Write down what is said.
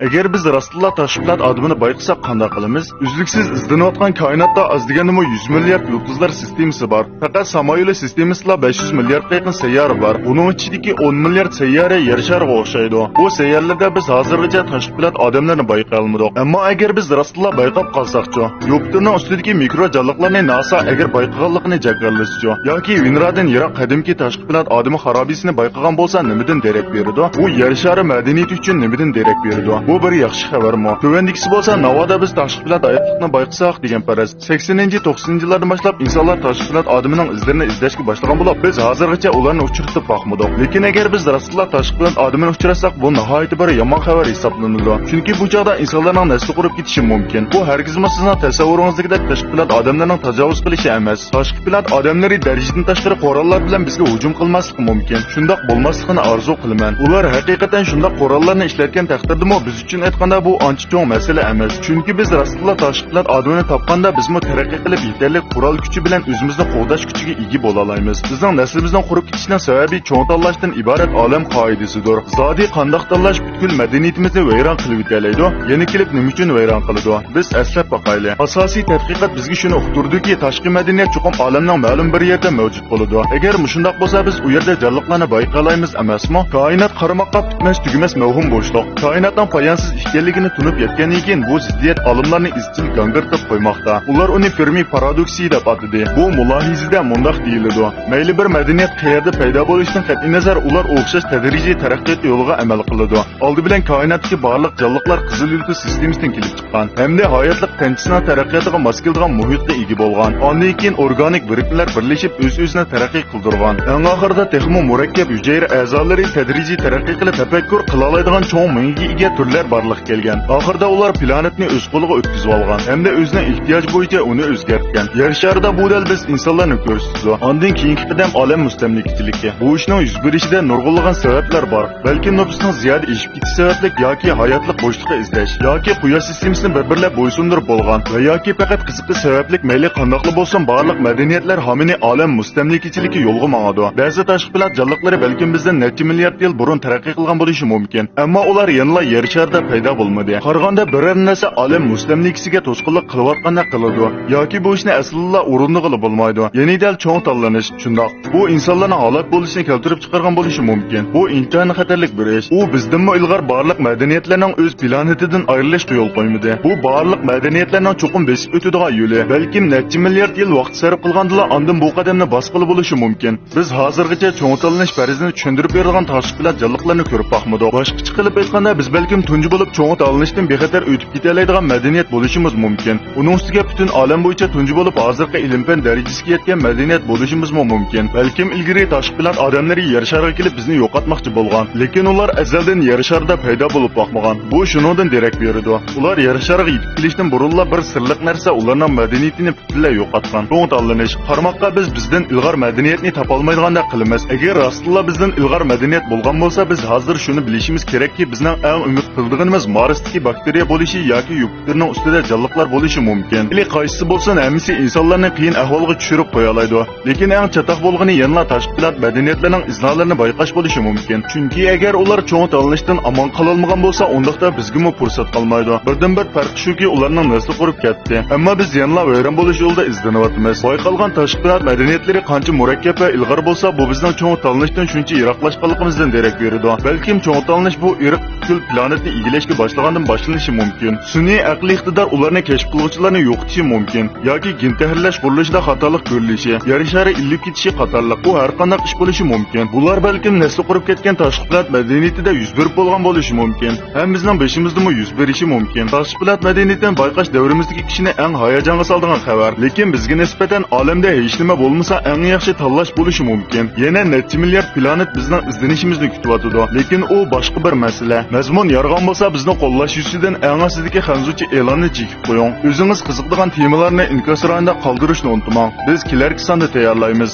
Agar biz rostla tashkilot odamini bayqasak qanday qilamiz? Uzluksiz izlanayotgan koinotda az deganimi 100 milliard yulduzlar sistemasi bor. Faqat samoyili sistemasida 500 milliardga yaqin sayyora bor. Buning ichidagi 10 milliard sayyora yer shariga o'xshaydi. Bu sayyorlarda biz hozirgacha tashkilot odamlarni bayqa olmadik. Ammo agar biz rostla bayqab qolsakchi, Yupiterning ustidagi mikro jonliqlarni NASA agar bayqaganligini jakarlashchi yoki Veneradan yiroq qadimki tashkilot odami xarobisini bayqagan bo'lsa, nimadan darak beradi? Bu yer shari madaniyati uchun nimadan darak beradi? Bu bir yaxshi xabarmi? Tövendikisi bo'lsa, navoda biz tashkilot hayotlikni bayqasak degan faraz. 80-90-yillardan boshlab insonlar tashkilot odamining izlarini izlashga boshlagan bo'lib, biz hozirgacha ularni uchratib boqmadik. Lekin agar biz rostla tashkilot odamini uchratsak, bu nihoyatda bir yomon xabar hisoblanadi. Chunki bu chog'da insonlarning nasli qurib ketishi mumkin. Bu hargizmi sizning tasavvuringizdagidek tashkilot odamlarning tajovuz qilishi emas. Tashkilot odamlari darajadan tashqari qurollar bilan bizga hujum qilmasligi mumkin. Shundoq bo'lmasligini orzu qilaman. Ular haqiqatan shundoq qurollarni ishlatgan taqdirdami biz uchun aytganda bu ancha cho'ng masala emas. Chunki biz rostla tashkilot odamini topganda bizmi taraqqiy qilib yetarli qurol kuchi bilan o'zimizni qo'llash kuchiga ega bo'la olamiz. Bizning naslimizning qurib ketishining sababi cho'ng tanlashdan iborat olam qoidasidir. Zodi qandoq tanlash butkul madaniyatimizni vayron qilib o'taydi. Yana kelib nima uchun vayron qiladi? Biz aslab boqaylik. Asosiy tadqiqot bizga shuni uqtirdiki, tashqi madaniyat cho'qim olamning ma'lum bir yerda mavjud bo'ladi. Agar shundoq bo'lsa, biz u yerda jonliqlarni bayqa olamiz emasmi? Koinot qaramoqqa bitmas tugamas mavhum bo'shliq. Koinotning poyansiz ekanligini tunib yetgandan keyin bu ziddiyat olimlarni izchil gangirtib qo'ymoqda. Ular uni Fermi paradoksi deb atadi. Bu mulohizada mundaq deyiladi. Mayli bir madaniyat qayerda paydo bo'lishidan qat'iy nazar ular o'xshash tadrijiy taraqqiyot yo'liga amal qiladi. Oldi bilan koinotdagi barliq jonliqlar qizil yulduz sistemasidan kelib chiqqan. Hamda hayotlik tanchisining taraqqiyotiga mos keladigan muhitga ega bo'lgan. Ondan keyin organik birikmalar birlashib o'z-o'zini taraqqiy qildirgan. Eng oxirida texmo murakkab hujayra a'zolari tadrijiy taraqqiy qilib tafakkur qila oladigan cho'ng mingi ega turlar barliq kelgan. Oxirida ular planetni o'z qo'liga o'tkazib olgan hamda o'zining ehtiyoj bo'yicha uni o'zgartgan. Yer sharida bu dal biz insonlarni ko'rsatdi. Ondan keyingi qadam olam mustamlikchiligi. Bu ishning yuz berishida nurg'unlagan sabablar bor. Balki nufusning ziyoda eshib ketishi sababli yoki hayotlik bo'shliqqa izlash, yoki quyosh sistemasini bir-birlab bo'ysundirib bo'lgan va yoki faqat qiziqish sababli mayli qandoqli bo'lsin barliq madaniyatlar homini olam mustamlikchiligi yo'lga mangadi. Ba'zi tashkilot jonliqlari balki bizdan necha milliard yil burun taraqqiy qilgan bo'lishi mumkin. Ammo ular yana yer sharida paydo bo'lmadi. Qaraganda biror narsa olam mustamlikisiga to'sqinlik qilayotgandek qiladi yoki bu ishni aslida o'rinli qilib bo'lmaydi. Ya'ni dal cho'ng tanlanish shundoq. Bu insonlarning halok bo'lishini keltirib chiqargan bo'lishi mumkin. Bu intayin xatarlik bir ish. U bizdanmi ilg'or barliq madaniyatlarning o'z planetidan ayrilishga yo'l qo'ymadi. Bu barliq madaniyatlarning cho'qim besib o'tadigan yo'li. Balkim necha milliard yil vaqt sarf qilgandilar, ondan bu qadamni bosqili bo'lishi mumkin. Biz hozirgacha cho'ng tanlanish farazini tushuntirib beradigan tashkilot jonliqlarni ko'rib boqmadik. Boshqacha qilib aytganda biz balkim tunji bo'lib cho'ng tanlanishdan bexatar o'tib ketaoladigan madaniyat bo'lishimiz mumkin. Uning ustiga butun olam bo'yicha tunji bo'lib hozirgi ilm-fan darajasiga yetgan madaniyat bo'lishimiz mumkin. Balkim ilgari tashkilot odamlari yer shariga kelib bizni yo'qotmoqchi bo'lgan, lekin ular azaldan yer sharida paydo bo'lib boqmagan. Bu shuningdan darak beradi. Ular yer shariga yetib kelishdan burunla bir sirliq narsa ularning madaniyatini butunlay yo'qotgan. Cho'ng tanlanish qarmoqqa bizdan ilg'or madaniyatni topolmaydigandek qilamiz. Agar rostla bizdan ilg'or madaniyat bo'lgan bo'lsa, biz hozir shuni bilishimiz kerakki, bizning eng umid qildig'imiz Marsdagi bakteriya bo'lishi yoki Yupiterning ustida jonliqlar bo'lishi mumkin. Lekin qaysi bo'lsin, hammasi insonlarni qiyin ahvolga tushirib qo'ya oladi. Lekin eng chatoq bo'lgani yana tashkilot madaniyatlarning iznalarini bayqash bo'lishi mumkin. Chunki agar ular cho'ng tanlanishdan amon qololmagan bo'lsa, undaqda bizga fursat qolmaydi. Birdan-bir farq shuki, ularning nasli qurib ketdi. Ammo biz yana vayron bo'lish yo'lida izlanyapmiz. Bayqalgan tashkilot madaniyatlari qancha murakkab va ilg'or bo'lsa, bu bizning cho'ng tanlanishdan shuncha yiroqlashganligimizdan darak beradi. Balkim cho'ng tanlanish bu irq kul planetni egallashga boshlagandan boshlanishi mumkin. Sun'iy aqliy iqtidor ularni kashf qiluvchilarni yo'qotishi mumkin yoki gen tahrirlash qurilishida xatolik ko'rilishi, yer shari illib ketishi qatorliq bu har qanday ish bo'lishi mumkin. Bular balkim nasli qurib ketgan tashkilot madaniyatida yuz berib bo'lgan bo'lishi mumkin. Ham bizning beshimizdami yuz berishi mumkin. Tashkilot madaniyatidan bayqash davrimizdagi kishini eng hayajonga soladigan xabar. Lekin bizga nisbatan olamda hech nima bo'lmasa eng yaxshi tanlash bo'lishi mumkin. Yana necha milliard planet bizning izlanishimizni kutyapti. Lekin u boshqa bir masala. Mazmun yorg'on bo'lsa bizni qo'llash yuzidan eng ostidagi xanzuchi e'lonni chekib qo'ying. O'zingiz qiziqadigan temalarni inkas rayonida qoldirishni unutmang. Biz kelarki sonda tayyorlaymiz.